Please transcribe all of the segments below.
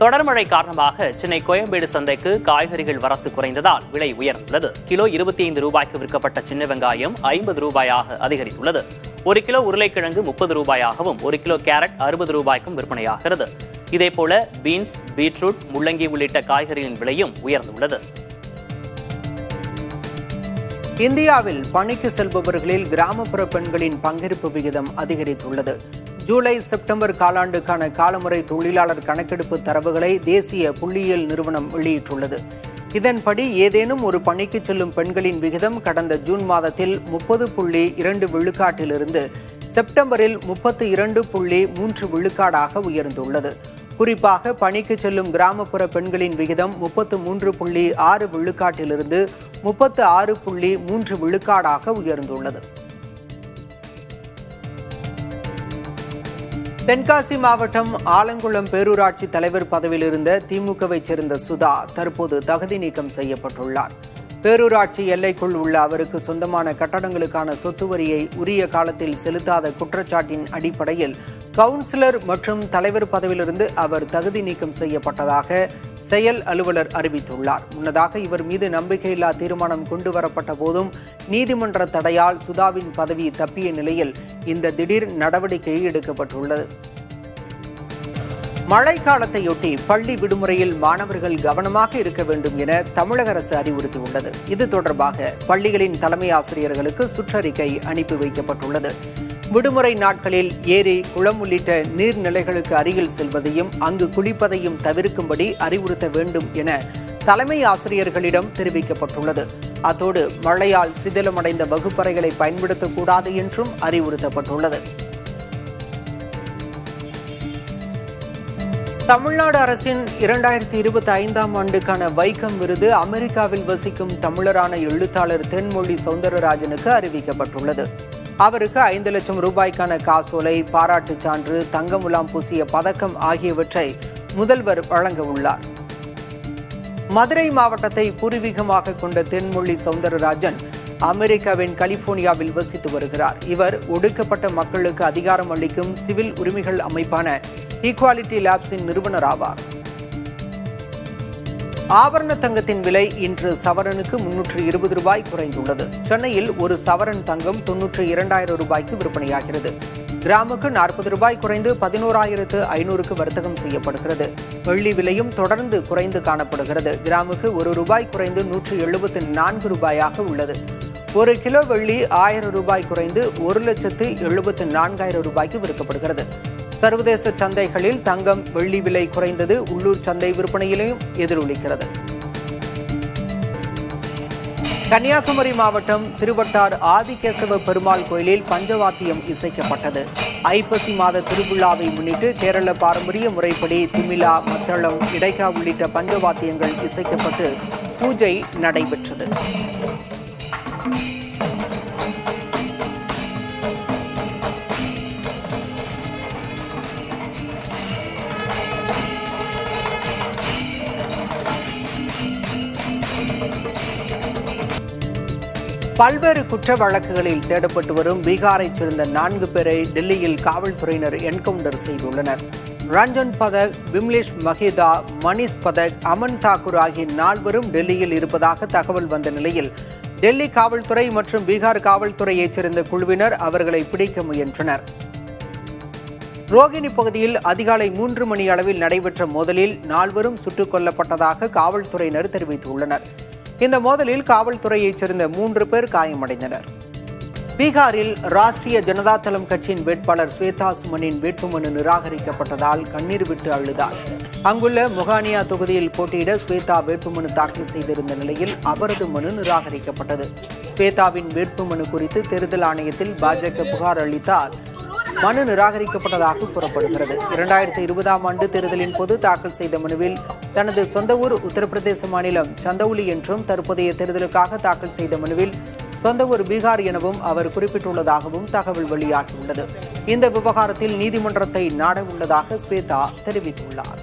தொடர் மழை காரணமாக சென்னை கோயம்பேடு சந்தைக்கு காய்கறிகள் வரத்து குறைந்ததால் விலை உயர்ந்துள்ளது. கிலோ 25 ரூபாய்க்கு விற்கப்பட்ட சின்ன வெங்காயம் 50 ரூபாயாக அதிகரித்துள்ளது. 1 கிலோ உருளைக்கிழங்கு 30 ரூபாயாகவும் 1 கிலோ கேரட் 60 ரூபாய்க்கும் விற்பனையாகிறது. இதேபோல பீன்ஸ், பீட்ரூட், முள்ளங்கி உள்ளிட்ட காய்கறிகளின் விலையும் உயர்ந்துள்ளது. இந்தியாவில் பணிக்கு செல்பவர்களில் கிராமப்புற பெண்களின் பங்கேற்பு விகிதம் அதிகரித்துள்ளது. ஜூலை செப்டம்பர் காலாண்டுக்கான காலமுறை தொழிலாளர் கணக்கெடுப்பு தரவுகளை தேசிய புள்ளியியல் நிறுவனம் வெளியிட்டுள்ளது. இதன்படி ஏதேனும் ஒரு பணிக்கு செல்லும் பெண்களின் விகிதம் கடந்த ஜூன் மாதத்தில் 30.2 விழுக்காட்டிலிருந்து செப்டம்பரில் 32.3 விழுக்காடாக உயர்ந்துள்ளது. குறிப்பாக பணிக்கு செல்லும் கிராமப்புற பெண்களின் விகிதம் 33.6 விழுக்காட்டிலிருந்து 36.3 விழுக்காடாக உயர்ந்துள்ளது. தென்காசி மாவட்டம் ஆலங்குளம் பேரூராட்சி தலைவர் பதவியில் இருந்த திமுகவைச் சேர்ந்த சுதா தற்போது தகுதி நீக்கம் செய்யப்பட்டுள்ளார். பேரூராட்சி எல்லைக்குள் உள்ள அவருக்கு சொந்தமான கட்டடங்களுக்கான சொத்து வரியை உரிய காலத்தில் செலுத்தாத குற்றச்சாட்டின் அடிப்படையில் கவுன்சிலர் மற்றும் தலைவர் பதவியிலிருந்து அவர் தகுதி நீக்கம் செய்யப்பட்டதாக செயல் அலுவலர் அறிவித்துள்ளார். முன்னதாக இவர் மீது நம்பிக்கையில்லா தீர்மானம் கொண்டுவரப்பட்ட போதும் நீதிமன்ற தடையால் சுதாவின் பதவி தப்பிய நிலையில் இந்த திடீர் நடவடிக்கை எடுக்கப்பட்டுள்ளது. மழைக்காலத்தையொட்டி பள்ளி விடுமுறையில் மாணவர்கள் கவனமாக இருக்க வேண்டும் என தமிழக அரசு அறிவுறுத்தியுள்ளது. இது தொடர்பாக பள்ளிகளின் தலைமை ஆசிரியர்களுக்கு சுற்றறிக்கை அனுப்பி வைக்கப்பட்டுள்ளது. விடுமுறை நாட்களில் ஏரி, குளம் உள்ளிட்ட நீர்நிலைகளுக்கு அருகில் செல்வதையும் அங்கு குளிப்பதையும் தவிர்க்கும்படி அறிவுறுத்த வேண்டும் என தலைமை ஆசிரியர்களிடம் தெரிவிக்கப்பட்டுள்ளது. அத்தோடு மழையால் சிதிலமடைந்த வகுப்பறைகளை பயன்படுத்தக்கூடாது என்றும் அறிவுறுத்தப்பட்டுள்ளது. தமிழ்நாடு அரசின் 2025ஆம் ஆண்டுக்கான வைக்கம் விருது அமெரிக்காவில் வசிக்கும் தமிழரான எழுத்தாளர் தென்மொழி சௌந்தரராஜனுக்கு அறிவிக்கப்பட்டுள்ளது. அவருக்கு 5 லட்சம் ரூபாய்க்கான காசோலை, பாராட்டுச் சான்று, தங்க முலாம் பூசிய பதக்கம் ஆகியவற்றை முதல்வர் வழங்க உள்ளார். மதுரை மாவட்டத்தை பூர்வீகமாக கொண்ட தென்மொழி சௌந்தரராஜன் அமெரிக்காவின் கலிபோர்னியாவில் வசித்து வருகிறார். இவர் ஒடுக்கப்பட்ட மக்களுக்கு அதிகாரம் அளிக்கும் சிவில் உரிமைகள் அமைப்பான ஈக்வாலிட்டி லேப்ஸின் நிறுவனர் ஆவார். ஆபரண தங்கத்தின் விலை இன்று சவரனுக்கு 320 ரூபாய் குறைந்துள்ளது. சென்னையில் ஒரு சவரன் தங்கம் 92,000 ரூபாய்க்கு விற்பனையாகிறது. கிராமுக்கு 40 ரூபாய் குறைந்து 11,500க்கு வர்த்தகம் செய்யப்படுகிறது. வெள்ளி விலையும் தொடர்ந்து குறைந்து காணப்படுகிறது. கிராமுக்கு 1 ரூபாய் குறைந்து 174 ரூபாயாக உள்ளது. 1 கிலோ வெள்ளி 1000 ரூபாய் குறைந்து 1,74,000 ரூபாய்க்கு விற்கப்படுகிறது. சர்வதேச சந்தைகளில் தங்கம், வெள்ளி விலை குறைந்தது உள்ளூர் சந்தை விற்பனையிலும் எதிரொலிக்கிறது. கன்னியாகுமரி மாவட்டம் திருவட்டார் ஆதிகேசவ பெருமாள் கோயிலில் பஞ்சவாத்தியம் இசைக்கப்பட்டது. ஐப்பசி மாத திருவிழாவை முன்னிட்டு கேரள பாரம்பரிய முறைப்படி திமிலா, மத்தளம், இடைக்கா உள்ளிட்ட பஞ்சவாத்தியங்கள் இசைக்கப்பட்டு பூஜை நடைபெற்றது. பல்வேறு குற்ற வழக்குகளில் தேடப்பட்டு வரும் பீகாரைச் சேர்ந்த 4 பேரை டெல்லியில் காவல்துறையினர் என்கவுண்டர் செய்துள்ளனர். ரஞ்சன் பதக், விம்லேஷ் மஹேதா, மணிஷ் பதக், அமன் தாக்கூர் ஆகிய 4 டெல்லியில் இருப்பதாக தகவல் வந்த நிலையில் டெல்லி காவல்துறை மற்றும் பீகார் காவல்துறையைச் சேர்ந்த குழுவினர் அவர்களை பிடிக்க முயன்றனர். ரோகிணி பகுதியில் அதிகாலை 3 மணி அளவில் நடைபெற்ற மோதலில் 4 சுட்டுக் கொல்லப்பட்டதாக காவல்துறையினர் தெரிவித்துள்ளனர். இந்த மோதலில் காவல்துறையைச் சேர்ந்த 3 பேர் காயமடைந்தனர். பீகாரில் ராஷ்டிரிய ஜனதா தளம் கட்சியின் வேட்பாளர் ஸ்வேதா சுமனின் வேட்புமனு நிராகரிக்கப்பட்டதால் கண்ணீர் விட்டு அழுதார். அங்குள்ள முகானியா தொகுதியில் போட்டியிட ஸ்வேதா வேட்புமனு தாக்கல் செய்திருந்த நிலையில் அவரது மனு நிராகரிக்கப்பட்டது. ஸ்வேதாவின் வேட்புமனு குறித்து தேர்தல் ஆணையத்தில் பாஜக புகார் அளித்தால் மனு நிராகரிக்கப்பட்டதாக கூறப்படுகிறது. 2020ஆம் ஆண்டு தேர்தலின் போது தாக்கல் செய்த மனுவில் தனது சொந்த ஊர் உத்தரப்பிரதேச மாநிலம் சந்தௌலி என்றும், தற்போதைய தேர்தலுக்காக தாக்கல் செய்த மனுவில் சொந்த ஊர் பீகார் எனவும் அவர் குறிப்பிட்டுள்ளதாகவும் தகவல் வெளியாகியுள்ளது. இந்த விவகாரத்தில் நீதிமன்றத்தை நாட உள்ளதாக ஸ்வேதா தெரிவித்துள்ளார்.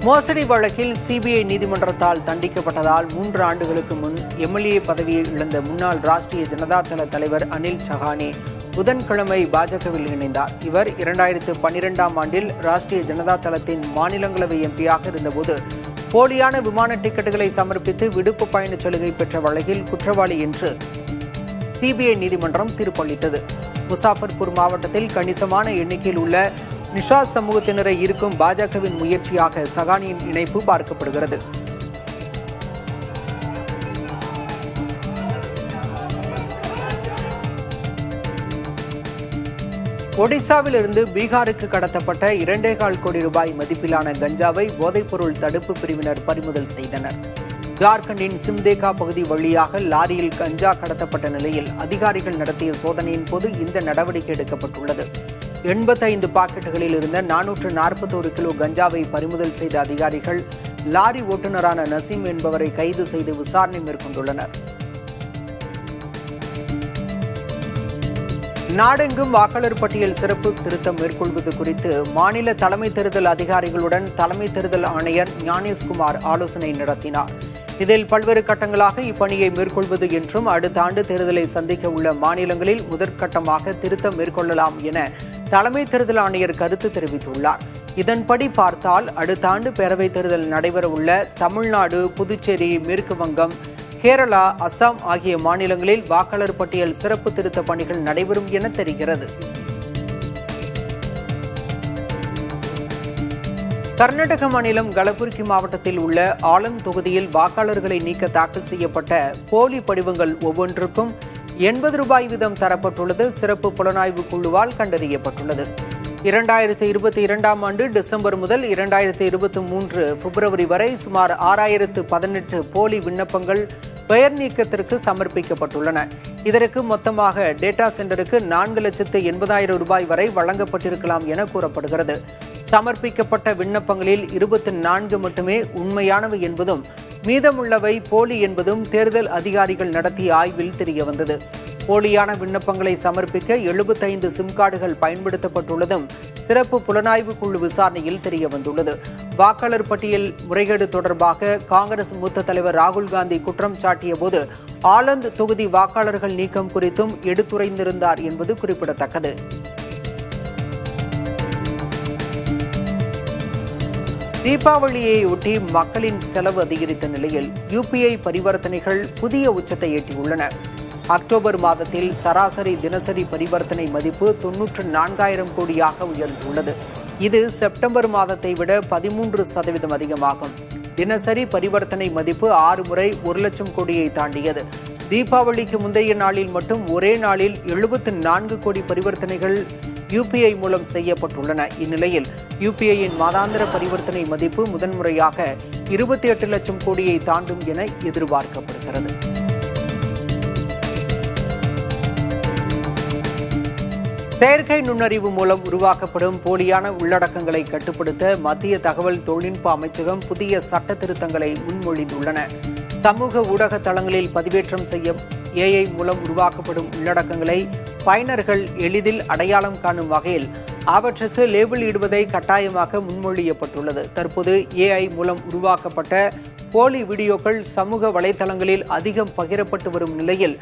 மோசடி வழக்கில் சிபிஐ நீதிமன்றத்தால் தண்டிக்கப்பட்டதால் 3 ஆண்டுகளுக்கு முன் எம்எல்ஏ பதவியை இழந்த முன்னாள் ராஷ்டிரிய ஜனதா தள தலைவர் அனில் சஹானே புதன்கிழமை பாஜகவில் இணைந்தார். இவர் 2012ஆம் ஆண்டில் ராஷ்டிரிய ஜனதா தளத்தின் மாநிலங்களவை எம்பியாக இருந்தபோது போலியான விமான டிக்கெட்டுகளை சமர்ப்பித்து விடுப்பு பயணச் சலுகை பெற்ற வழக்கில் குற்றவாளி என்று சிபிஐ நீதிமன்றம் தீர்ப்பளித்தது. முசாஃபர்பூர் மாவட்டத்தில் கணிசமான எண்ணிக்கையில் உள்ள நிஷாத் சமூகத்தினரை இருக்கும் பாஜகவின் முயற்சியாக சஹானியின் இணைப்பு பார்க்கப்படுகிறது. ஒடிசாவில் இருந்து பீகாருக்கு கடத்தப்பட்ட 2.25 கோடி ரூபாய் மதிப்பிலான கஞ்சாவை போதைப்பொருள் தடுப்பு பிரிவினர் பறிமுதல் செய்தனர். ஜார்க்கண்டின் சிம்தேகா பகுதி வழியாக லாரியில் கஞ்சா கடத்தப்பட்ட நிலையில் அதிகாரிகள் நடத்திய சோதனையின் போது இந்த நடவடிக்கை எடுக்கப்பட்டுள்ளது. 85 பாக்கெட்டுகளில் இருந்த 441 கிலோ கஞ்சாவை பறிமுதல் செய்த அதிகாரிகள் லாரி ஓட்டுநரான நசீம் என்பவரை கைது செய்து விசாரணை மேற்கொண்டுள்ளனர். நாடெங்கும் வாக்காளர் பட்டியல் சிறப்பு திருத்தம் மேற்கொள்வது குறித்து மாநில தலைமை தேர்தல் அதிகாரிகளுடன் தலைமை தேர்தல் ஆணையர் ஞானேஷ்குமார் ஆலோசனை நடத்தினார். இதில் பல்வேறு கட்டங்களாக இப்பணியை மேற்கொள்வது என்றும் அடுத்த ஆண்டு தேர்தலை சந்திக்க உள்ள மாநிலங்களில் முதற்கட்டமாக திருத்தம் மேற்கொள்ளலாம் என தலைமை தேர்தல் ஆணையர் கருத்து தெரிவித்துள்ளார். இதன்படி பார்த்தால் அடுத்த ஆண்டு பேரவைத் தேர்தல் நடைபெறவுள்ள தமிழ்நாடு, புதுச்சேரி, மேற்கு வங்கம், கேரளா, அசாம் ஆகிய மாநிலங்களில் வாக்காளர் பட்டியல் சிறப்பு திருத்த பணிகள் நடைபெறும் என தெரிகிறது. கர்நாடக மாநிலம் கலபுர்கி மாவட்டத்தில் உள்ள ஆலந்த் தொகுதியில் வாக்காளர்களை நீக்க தாக்கல் செய்யப்பட்ட போலி படிவங்கள் ஒவ்வொன்றுக்கும் 80 ரூபாய் வீதம் தரப்பட்டுள்ளது சிறப்பு புலனாய்வு குழுவால் கண்டறியப்பட்டுள்ளது. 2022ஆம் ஆண்டு டிசம்பர் முதல் 2023 பிப்ரவரி வரை சுமார் 6018 போலி விண்ணப்பங்கள் பெயர் நீக்கத்திற்கு சமர்ப்பிக்கப்பட்டுள்ளன. இதற்கு மொத்தமாக டேட்டா சென்டருக்கு 4,80,000 ரூபாய் வரை வழங்கப்பட்டிருக்கலாம் என கூறப்படுகிறது. சமர்ப்பிக்கப்பட்ட விண்ணப்பங்களில் 24 மட்டுமே உண்மையானவை என்பதும் மீதமுள்ளவை போலி என்பதும் தேர்தல் அதிகாரிகள் நடத்திய ஆய்வில் தெரியவந்தது. போலியான விண்ணப்பங்களை சமர்ப்பிக்க 75 சிம் கார்டுகள் பயன்படுத்தப்பட்டுள்ளதும் சிறப்பு புலனாய்வு குழு விசாரணையில் தெரியவந்துள்ளது. வாக்காளர் பட்டியல் முறைகேடு தொடர்பாக காங்கிரஸ் மூத்த தலைவர் ராகுல் காந்தி குற்றம் சாட்டிய போது ஆலந்த் தொகுதி வாக்காளர்கள் நீக்கம் குறித்தும் எடுத்துரைந்திருந்தார் என்பது குறிப்பிடத்தக்கது. தீபாவளியையொட்டி மக்களின் செலவு அதிகரித்த நிலையில் யுபிஐ பரிவர்த்தனைகள் புதிய உச்சத்தை எட்டியுள்ளன. அக்டோபர் மாதத்தில் சராசரி தினசரி பரிவர்த்தனை மதிப்பு 94,000 கோடியாக உயர்ந்துள்ளது. இது செப்டம்பர் மாதத்தை விட 13% அதிகமாகும். தினசரி பரிவர்த்தனை மதிப்பு 6 முறை 1 லட்சம் கோடியை தாண்டியது. தீபாவளிக்கு முந்தைய நாளில் மட்டும் ஒரே நாளில் 74 கோடி பரிவர்த்தனைகள் யுபிஐ மூலம் செய்யப்பட்டுள்ளன. இந்நிலையில் யுபிஐயின் மாதாந்திர பரிவர்த்தனை மதிப்பு முதன்முறையாக 28 லட்சம் கோடியை தாண்டும் என எதிர்பார்க்கப்படுகிறது. செயற்கை நுண்ணறிவு மூலம் உருவாக்கப்படும் போலியான உள்ளடக்கங்களை கட்டுப்படுத்த மத்திய தகவல் தொழில்நுட்ப அமைச்சகம் புதிய சட்ட திருத்தங்களை முன்மொழிந்துள்ளன. சமூக ஊடக தளங்களில் பதிவேற்றம் செய்ய ஏஐ மூலம் உருவாக்கப்படும் உள்ளடக்கங்களை பயனர்கள் எளிதில் அடையாளம் காணும் வகையில் அவற்றுக்கு லேபிள் இடுவதை கட்டாயமாக்க முன்மொழியப்பட்டுள்ளது. தற்போது ஏஐ மூலம் உருவாக்கப்பட்ட போலி வீடியோக்கள் சமூக வலைதளங்களில் அதிகம் பகிரப்பட்டு வரும் நிலையில்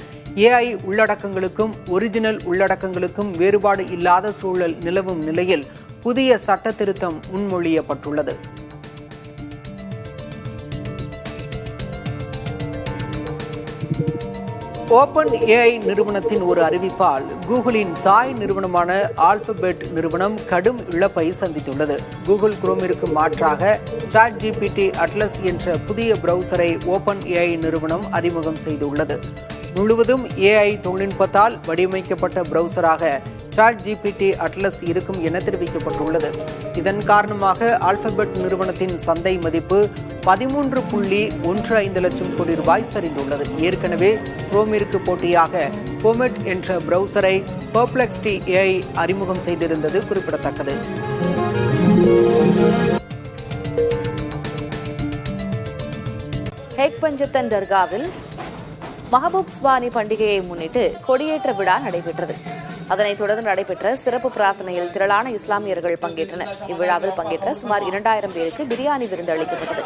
ஏஐ உள்ளடக்கங்களுக்கும் ஒரிஜினல் உள்ளடக்கங்களுக்கும் வேறுபாடு இல்லாத சூழல் நிலவும் நிலையில் புதிய சட்ட திருத்தம் முன்மொழியப்பட்டுள்ளது. ஓபன் ஏஐ நிறுவனத்தின் ஒரு அறிவிப்பால் கூகுளின் தாய் நிறுவனமான ஆல்பபெட் நிறுவனம் கடும் இழப்பை சந்தித்துள்ளது. கூகுள் குரோமிற்கு மாற்றாக ChatGPT அட்லஸ் என்ற புதிய பிரவுசரை ஓபன் ஏஐ நிறுவனம் அறிமுகம் செய்துள்ளது. முழுவதும் ஏஐ தொழில்நுட்பத்தால் வடிவமைக்கப்பட்ட பிரவுசராக ChatGPT அட்லஸ் இருக்கும் என தெரிவிக்கப்பட்டுள்ளது. இதன் காரணமாக ஆல்பபெட் நிறுவனத்தின் சந்தை மதிப்பு 13.15 லட்சம் கோடி ரூபாய் சரிந்துள்ளது. ஏற்கனவே குரோமிற்கு போட்டியாக கோமெட் என்ற பிரவுசரை பெர்ப்ளெக்சிட்டி ஏஐ அறிமுகம் செய்திருந்தது குறிப்பிடத்தக்கது. ஹேக் பஞ்சத்தன் தர்காவில் மஹபூப் ஸ்வானி பண்டிகையை முன்னிட்டு கொடியேற்ற விழா நடைபெற்றது. அதனைத் தொடர்ந்து நடைபெற்ற சிறப்பு பிரார்த்தனையில் திரளான இஸ்லாமியர்கள் பங்கேற்றனர். இவ்விழாவில் பங்கேற்ற சுமார் 2000 பேருக்கு பிரியாணி விருந்து அளிக்கப்பட்டது.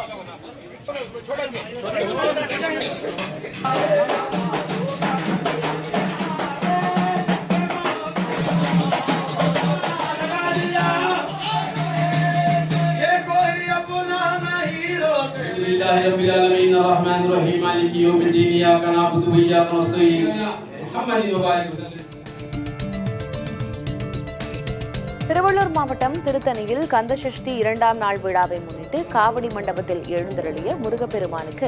திருவள்ளூர் மாவட்டம் திருத்தணியில் கந்தசஷ்டி 2ஆம் நாள் விழாவை முன்னிட்டு காவடி மண்டபத்தில் எழுந்தருளிய முருகப்பெருமானுக்கு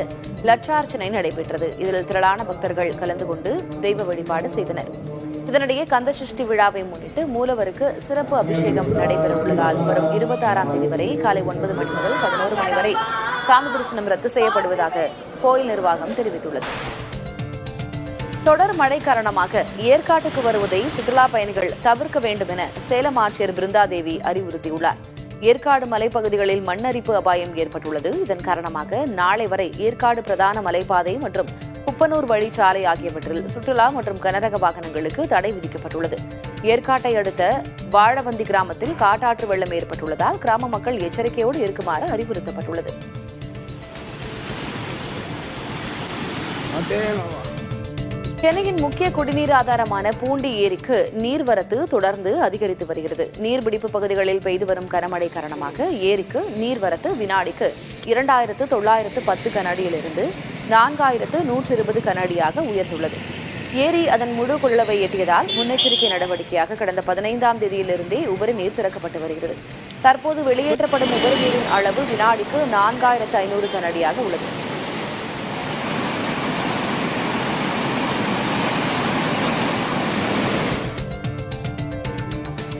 லட்சார்ச்சனை நடைபெற்றது. இதில் திரளான பக்தர்கள் கலந்து கொண்டு தெய்வ வழிபாடு செய்தனர். இதனிடையே கந்தசஷ்டி விழாவை முன்னிட்டு மூலவருக்கு சிறப்பு அபிஷேகம் நடைபெற உள்ளதால் வரும் 26ஆம் தேதி வரை காலை 9 மணி முதல் 11 மணி வரை சாமி தரிசனம் ரத்து செய்யப்படுவதாக கோயில் நிர்வாகம் தெரிவித்துள்ளது. தொடர் மழை காரணமாக ஏற்காட்டுக்கு வருவதை சுற்றுலா பயணிகள் தவிர்க்க வேண்டும் என சேலம் ஆட்சியர் பிருந்தாதேவி அறிவுறுத்தியுள்ளார். ஏற்காடு மலைப்பகுதிகளில் மண்ணரிப்பு அபாயம் ஏற்பட்டுள்ளது. இதன் காரணமாக நாளை வரை ஏற்காடு பிரதான மலைப்பாதை மற்றும் குப்பனூர் வழிச்சாலை ஆகியவற்றில் சுற்றுலா மற்றும் கனரக வாகனங்களுக்கு தடை விதிக்கப்பட்டுள்ளது. ஏற்காட்டை அடுத்த வாழவந்தி கிராமத்தில் காட்டாற்று வெள்ளம் ஏற்பட்டுள்ளதால் கிராம மக்கள் எச்சரிக்கையோடு இருக்குமாறு அறிவுறுத்தப்பட்டுள்ளது. சென்னையின் முக்கிய குடிநீர் ஆதாரமான பூண்டி ஏரிக்கு நீர்வரத்து தொடர்ந்து அதிகரித்து வருகிறது. நீர்பிடிப்பு பகுதிகளில் பெய்து வரும் கனமழை காரணமாக ஏரிக்கு நீர்வரத்து வினாடிக்கு 2910 கனஅடியிலிருந்து 4120 கனஅடியாக உயர்ந்துள்ளது. ஏரி அதன் முழு கொள்ளளவை எட்டியதால் முன்னெச்சரிக்கை நடவடிக்கையாக கடந்த 15ஆம் தேதியிலிருந்தே உபரி நீர் திறக்கப்பட்டு வருகிறது. தற்போது வெளியேற்றப்படும் உபரி நீரின் அளவு வினாடிக்கு 4500 கனஅடியாக உள்ளது.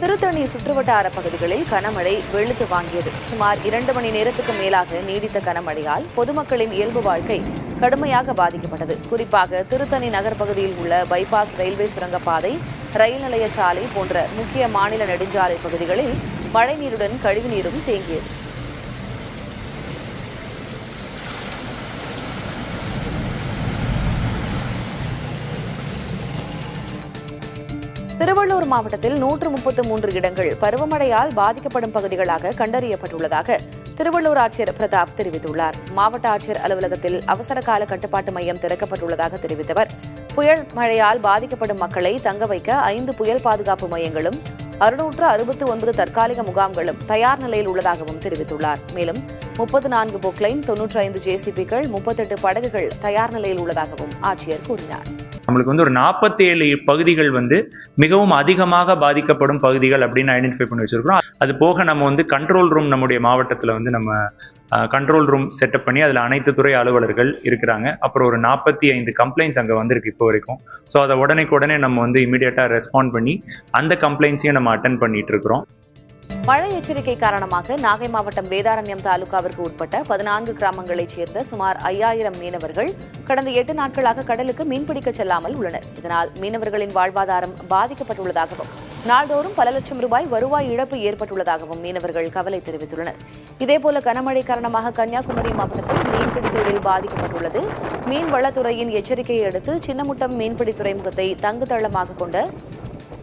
திருத்தணி சுற்றுவட்டார பகுதிகளில் கனமழை வெளுத்து வாங்கியது. சுமார் 2 மணி நேரத்துக்கு மேலாக நீடித்த கனமழையால் பொதுமக்களின் இயல்பு வாழ்க்கை கடுமையாக பாதிக்கப்பட்டது. குறிப்பாக திருத்தணி நகர் பகுதியில் உள்ள பைபாஸ் ரயில்வே சுரங்கப்பாதை, ரயில் நிலைய சாலை போன்ற முக்கிய மாநில நெடுஞ்சாலை பகுதிகளில் மழைநீருடன் கழிவுநீரும் தேங்கியது. திருவள்ளூர் மாவட்டத்தில் 133 இடங்கள் பருவமழையால் பாதிக்கப்படும் பகுதிகளாக கண்டறியப்பட்டுள்ளதாக திருவள்ளூர் ஆட்சியர் பிரதாப் தெரிவித்துள்ளார். மாவட்ட ஆட்சியர் அலுவலகத்தில் அவசர கால கட்டுப்பாட்டு மையம் திறக்கப்பட்டுள்ளதாக தெரிவித்தவர், புயல் மழையால் பாதிக்கப்படும் மக்களை தங்க வைக்க 5 புயல் பாதுகாப்பு மையங்களும் 669 தற்காலிக முகாம்களும் தயார் நிலையில் உள்ளதாகவும் தெரிவித்துள்ளார். மேலும் 34 பொக்லைன், 95 ஜேசிபிகள், 38 படகுகள் தயார் நிலையில் உள்ளதாகவும் ஆட்சியர் கூறினார். நம்மளுக்கு ஒரு 47 பகுதிகள் மிகவும் அதிகமாக பாதிக்கப்படும் பகுதிகள் அப்படின்னு ஐடென்டிஃபை பண்ணி வச்சிருக்கிறோம். அது போக நம்ம கண்ட்ரோல் ரூம் நம்முடைய மாவட்டத்தில் நம்ம கண்ட்ரோல் ரூம் செட்டப் பண்ணி அதில் அனைத்து துறை அலுவலர்கள் இருக்கிறாங்க. அப்புறம் ஒரு 45 கம்ப்ளைண்ட்ஸ் அங்கே வந்திருக்கு இப்போ வரைக்கும். ஸோ அதை உடனே நம்ம இமீடியட்டாக ரெஸ்பாண்ட் பண்ணி அந்த கம்ப்ளைண்ட்ஸையும் நம்ம அட்டென்ட் பண்ணிட்டு இருக்கிறோம். மழை எச்சரிக்கை காரணமாக நாகை மாவட்டம் வேதாரண்யம் தாலுகாவிற்கு உட்பட்ட 14 கிராமங்களைச் சேர்ந்த சுமார் 5000 மீனவர்கள் கடந்த 8 நாட்களாக கடலுக்கு மீன்பிடிக்க செல்லாமல் உள்ளனர். இதனால் மீனவர்களின் வாழ்வாதாரம் பாதிக்கப்பட்டுள்ளதாகவும் நாள்தோறும் பல லட்சம் ரூபாய் வருவாய் இழப்பு ஏற்பட்டுள்ளதாகவும் மீனவர்கள் கவலை தெரிவித்துள்ளனர். இதேபோல கனமழை காரணமாக கன்னியாகுமரி மாவட்டத்தில் மீன்பிடி தொழில் பாதிக்கப்பட்டுள்ளது. மீன்வளத்துறையின் எச்சரிக்கையை அடுத்து சின்னமுட்டம் மீன்பிடி துறைமுகத்தை தங்குதளமாக கொண்ட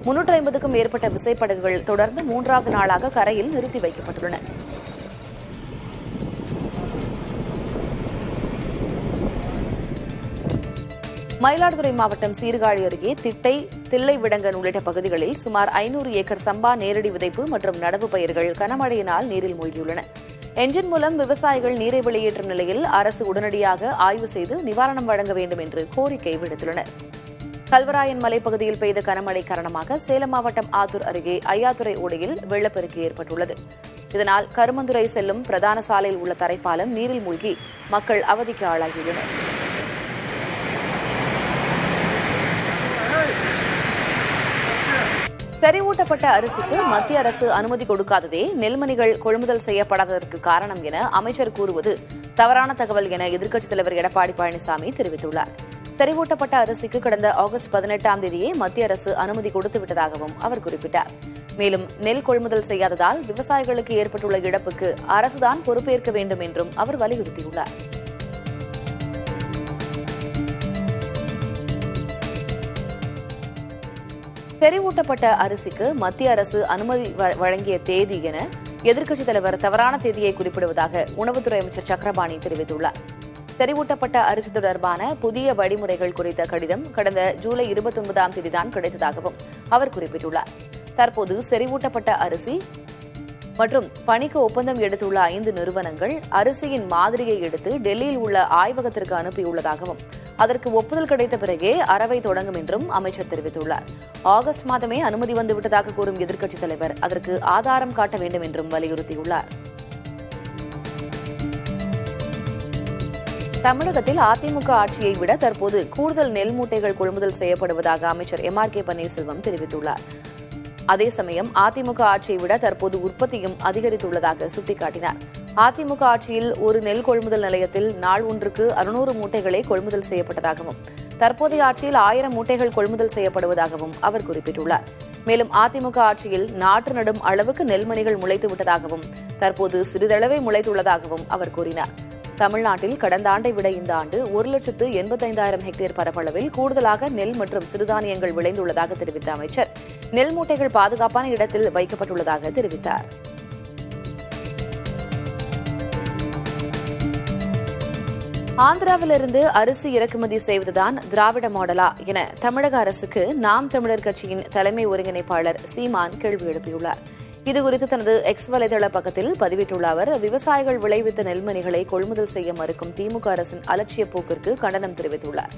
350க்கும் மேற்பட்ட விசைப்படகுகள் தொடர்ந்து 3வது நாளாக கரையில் நிறுத்தி வைக்கப்பட்டுள்ளன. மயிலாடுதுறை மாவட்டம் சீர்காழி அருகே திட்டை, தில்லைவிடங்கன் உள்ளிட்ட பகுதிகளில் சுமார் 500 ஏக்கர் சம்பா நேரடி விதைப்பு மற்றும் நடவு பயிர்கள் கனமழையினால் நீரில் மூழ்கியுள்ளன. என்ஜின் மூலம் விவசாயிகள் நீரை வெளியேற்றும் நிலையில் அரசு உடனடியாக ஆய்வு செய்து நிவாரணம் வழங்க வேண்டும் என்று கோரிக்கை விடுத்துள்ளனர். கல்வராயன் மலைப்பகுதியில் பெய்த கனமழை காரணமாக சேலம் மாவட்டம் ஆத்தூர் அருகே ஐயாத்துறை ஓடையில் வெள்ளப்பெருக்கு ஏற்பட்டுள்ளது. இதனால் கருமந்துறை செல்லும் பிரதான சாலையில் உள்ள தரைப்பாலம் நீரில் மூழ்கி மக்கள் அவதிக்கு ஆளாகியுள்ளனர். செறிவூட்டப்பட்ட அரிசிக்கு மத்திய அரசு அனுமதி கொடுக்காததே நெல்மணிகள் கொள்முதல் செய்யப்படாததற்கு காரணம் என அமைச்சர் கூறுவது தவறான தகவல் என எதிர்க்கட்சித் தலைவர் எடப்பாடி பழனிசாமி தெரிவித்துள்ளார். செறிவூட்டப்பட்ட அரிசிக்கு கடந்த ஆகஸ்ட் 18ஆம் தேதியே மத்திய அரசு அனுமதி கொடுத்துவிட்டதாகவும் அவர் குறிப்பிட்டார். மேலும் நெல் கொள்முதல் செய்யாததால் விவசாயிகளுக்கு ஏற்பட்டுள்ள இழப்புக்கு அரசுதான் பொறுப்பேற்க வேண்டும் என்றும் அவர் வலியுறுத்தியுள்ளார். செறிவூட்டப்பட்ட அரிசிக்கு மத்திய அரசு அனுமதி வழங்கிய தேதி என எதிர்க்கட்சித் தலைவர் தவறான தேதியை குறிப்பிடுவதாக உணவுத்துறை அமைச்சர் சக்கரபாணி தெரிவித்துள்ளார். செறிவூட்டப்பட்ட அரிசி தொடர்பான புதிய வழிமுறைகள் குறித்த கடிதம் கடந்த ஜூலை 29ஆம் தேதிதான் கிடைத்ததாகவும் அவர் குறிப்பிட்டுள்ளார். தற்போது செறிவூட்டப்பட்ட அரிசி மற்றும் பணிக்கு ஒப்பந்தம் எடுத்துள்ள 5 நிறுவனங்கள் அரிசியின் மாதிரியை எடுத்து டெல்லியில் உள்ள ஆய்வகத்திற்கு அனுப்பியுள்ளதாகவும் அதற்கு ஒப்புதல் கிடைத்த பிறகே அறவை தொடங்கும் என்றும் அமைச்சர் தெரிவித்துள்ளார். ஆகஸ்ட் மாதமே அனுமதி வந்துவிட்டதாக கூறும் எதிர்க்கட்சித் தலைவர் அதற்கு ஆதாரம் காட்ட வேண்டும் என்றும் வலியுறுத்தியுள்ளார். தமிழகத்தில் அதிமுக ஆட்சியை விட தற்போது கூடுதல் நெல் மூட்டைகள் கொள்முதல் செய்யப்படுவதாக அமைச்சர் MRK பன்னீர்செல்வம் தெரிவித்துள்ளார். அதே சமயம் அதிமுக ஆட்சியை விட தற்போது உற்பத்தியும் அதிகரித்துள்ளதாக சுட்டிக்காட்டினார். அதிமுக ஆட்சியில் ஒரு நெல் கொள்முதல் நிலையத்தில் நாள் ஒன்றுக்கு 600 மூட்டைகளே கொள்முதல் செய்யப்பட்டதாகவும் தற்போதைய ஆட்சியில் 1000 மூட்டைகள் கொள்முதல் செய்யப்படுவதாகவும் அவர் குறிப்பிட்டுள்ளார். மேலும் அதிமுக ஆட்சியில் நாற்று நடும் அளவுக்கு நெல்மணிகள் முளைத்து விட்டதாகவும் தற்போது சிறிதளவே முளைத்துள்ளதாகவும் அவர் கூறினார். தமிழ்நாட்டில் கடந்த ஆண்டை விட இந்த ஆண்டு 1,85,000 ஹெக்டேர் பரப்பளவில் கூடுதலாக நெல் மற்றும் சிறுதானியங்கள் விளைந்துள்ளதாக தெரிவித்த அமைச்சர் நெல் மூட்டைகள் பாதுகாப்பான இடத்தில் வைக்கப்பட்டுள்ளதாக தெரிவித்தார். ஆந்திராவிலிருந்து அரிசி இறக்குமதி செய்வதுதான் திராவிட மாடலா என தமிழக அரசுக்கு நாம் தமிழர் கட்சியின் தலைமை ஒருங்கிணைப்பாளர் சீமான் கேள்வி எழுப்பியுள்ளார். இதுகுறித்து தனது எக்ஸ் வலைதள பக்கத்தில் பதிவிட்டுள்ள அவர் விவசாயிகள் விளைவித்த நெல்மணிகளை கொள்முதல் செய்ய மறுக்கும் திமுக அரசின் அலட்சிய போக்கிற்கு கண்டனம் தெரிவித்துள்ளார்.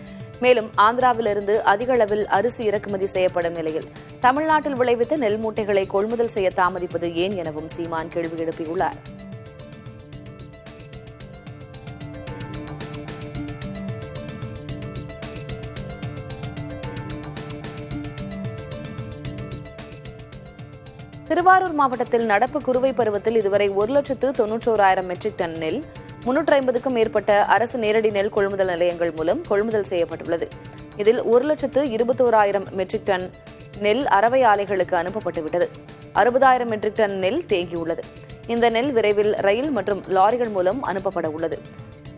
மேலும் ஆந்திராவிலிருந்து அதிக அளவில் அரிசி இறக்குமதி செய்யப்படும் நிலையில் தமிழ்நாட்டில் விளைவித்த நெல் மூட்டைகளை கொள்முதல் செய்ய தாமதிப்பது ஏன் எனவும் சீமான் கேள்வி எழுப்பியுள்ளார். திருவாரூர் மாவட்டத்தில் நடப்பு குறுவை பருவத்தில் இதுவரை 1,91,000 மெட்ரிக் டன் நெல் 350க்கும் மேற்பட்ட அரசு நேரடி நெல் கொள்முதல் நிலையங்கள் மூலம் கொள்முதல் செய்யப்பட்டுள்ளது. இதில் 1,21,000 மெட்ரிக் டன் நெல் அரவை ஆலைகளுக்கு அனுப்பப்பட்டுவிட்டது. 60,000 மெட்ரிக் டன் நெல் தேங்கியுள்ளது. இந்த நெல் விரைவில் ரயில் மற்றும் லாரிகள் மூலம் அனுப்பப்பட உள்ளது.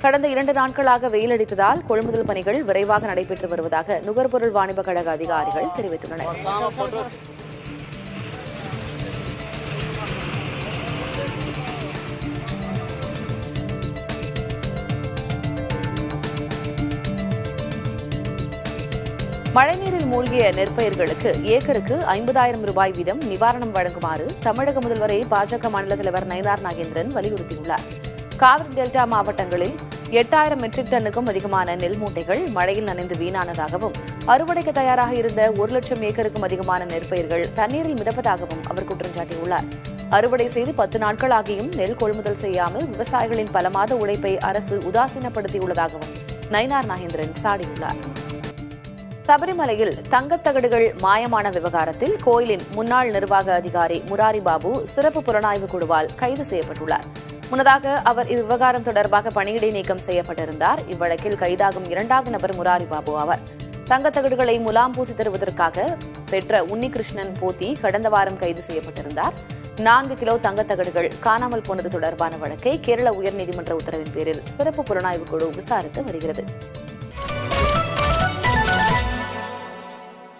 கடந்த 2 நாட்களாக வெயில் அடித்ததால் கொள்முதல் பணிகள் விரைவாக நடைபெற்று வருவதாக நுகர்பொருள் வாணிப கழக அதிகாரிகள் தெரிவித்துள்ளனர். மழைநீரில் மூழ்கிய நெற்பயிர்களுக்கு ஏக்கருக்கு 50,000 ரூபாய் வீதம் நிவாரணம் வழங்குமாறு தமிழக முதல்வரை பாஜக மாநில தலைவர் நயினார் நாகேந்திரன் வலியுறுத்தியுள்ளார். காவிரி டெல்டா மாவட்டங்களில் 8,000 மெட்ரிக் டன்னுக்கும் அதிகமான நெல் மூட்டைகள் மழையில் நனைந்து வீணானதாகவும் அறுவடைக்கு தயாராக இருந்த 1,00,000 ஏக்கருக்கும் அதிகமான நெற்பயிர்கள் தண்ணீரில் மிதப்பதாகவும் அவர் குற்றம் சாட்டியுள்ளார். அறுவடை செய்து 10 நாட்கள் ஆகியும் நெல் கொள்முதல் செய்யாமல் விவசாயிகளின் பல மாத உழைப்பை அரசு உதாசீனப்படுத்தியுள்ளதாகவும் நயினார் நாகேந்திரன் சாடியுள்ளார். சபரிமலையில் தங்கத்தகடுகள் மாயமான விவகாரத்தில் கோயிலின் முன்னாள் நிர்வாக அதிகாரி முராரி பாபு சிறப்பு புலனாய்வு குழுவால் கைது செய்யப்பட்டுள்ளார். முன்னதாக அவர் இவ்விவகாரம் தொடர்பாக பணியிடை நீக்கம் செய்யப்பட்டிருந்தார். இவ்வழக்கில் கைதாகும் 2வது நபர் முராரி பாபு ஆவார். தங்கத்தகடுகளை முலாம் பூசி தருவதற்காக பெற்ற உன்னிகிருஷ்ணன் போத்தி கடந்த வாரம் கைது செய்யப்பட்டிருந்தார். 4 கிலோ தங்கத்தகடுகள் காணாமல் போனது தொடர்பான வழக்கை கேரள உயர்நீதிமன்ற உத்தரவின் பேரில் சிறப்பு புலனாய்வு குழு விசாரித்து வருகிறது.